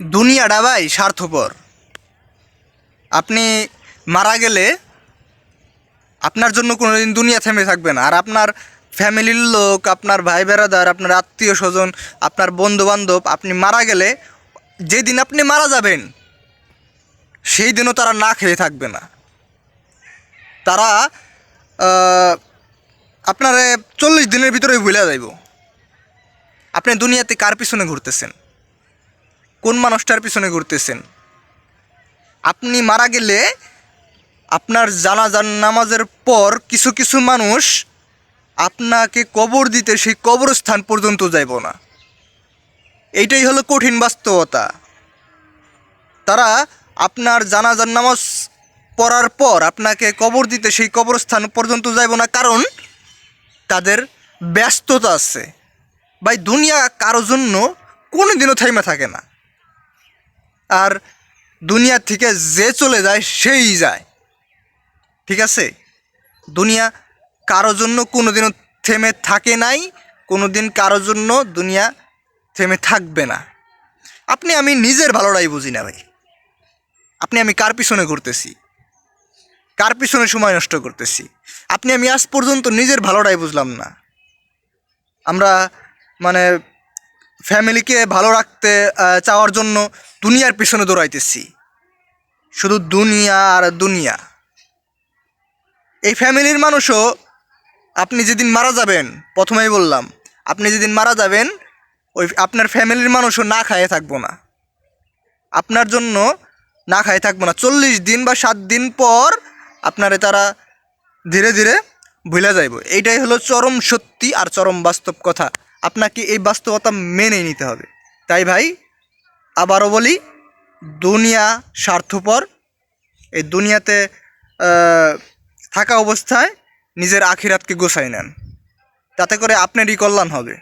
দুনিয়াটা ভাই স্বার্থপর। আপনি মারা গেলে আপনার জন্য কোনোদিন দুনিয়া থেমে থাকবে না। আর আপনার ফ্যামিলির লোক, আপনার ভাই বেড়াদার, আপনার আত্মীয় স্বজন, আপনার বন্ধু বান্ধব, আপনি মারা গেলে যেদিন আপনি মারা যাবেন সেই দিনও তারা না খেয়ে থাকবে না। তারা আপনার 40 দিনের ভিতরে ভুলে যাইব আপনি দুনিয়াতে কার পিছনে ঘুরতেছেন, কোন মানুষটার পিছনে ঘুরতেছেন। আপনি মারা গেলে আপনার জানাজার নামাজের পর কিছু কিছু মানুষ আপনাকে কবর দিতে সেই কবরস্থান পর্যন্ত যাইব না। এইটাই হলো কঠিন বাস্তবতা। তারা আপনার জানাজার নামাজ পড়ার পর আপনাকে কবর দিতে সেই কবরস্থান পর্যন্ত যাইব না, কারণ তাদের ব্যস্ততা আছে। ভাই দুনিয়া কারো জন্য কোনো দিনও থাইমা থাকে না। আর দুনিয়া থেকে যে চলে যায় সেই যায়, ঠিক আছে? দুনিয়া কারো জন্য কোনো দিনও থেমে থাকে নাই, কোনো দিন কারো জন্য দুনিয়া থেমে থাকবে না। আপনি আমি নিজের ভালোটাই বুঝি না ভাই। আমি কার পিছনে ঘুরতেছি, কার পিছনে সময় নষ্ট করতেছি। আমি আজ পর্যন্ত নিজের ভালোটাই বুঝলাম না। আমরা মানে ফ্যামিলিকে ভালো রাখতে চাওয়ার জন্য দুনিয়ার পিছনে দৌড়াইতেছি, শুধু দুনিয়া আর দুনিয়া। এই ফ্যামিলির মানুষও আপনি যেদিন মারা যাবেন, প্রথমেই বললাম, আপনি যেদিন মারা যাবেন ওই আপনার ফ্যামিলির মানুষও না খাইয়ে থাকবো না, আপনার জন্য না খাইয়ে থাকবো না। 40 দিন বা 7 দিন পর আপনারে তারা ধীরে ধীরে ভুলে যাইব। এইটাই হলো চরম সত্যি আর চরম বাস্তব কথা। আপনাকে এই বাস্তবতা মেনে নিতে হবে। তাই ভাই আবারও বলি, দুনিয়া স্বার্থপর। এই দুনিয়াতে থাকা অবস্থায় নিজের আখিরাতকে গোছাই নেন, তাতে করে আপনারই কল্যাণ হবে।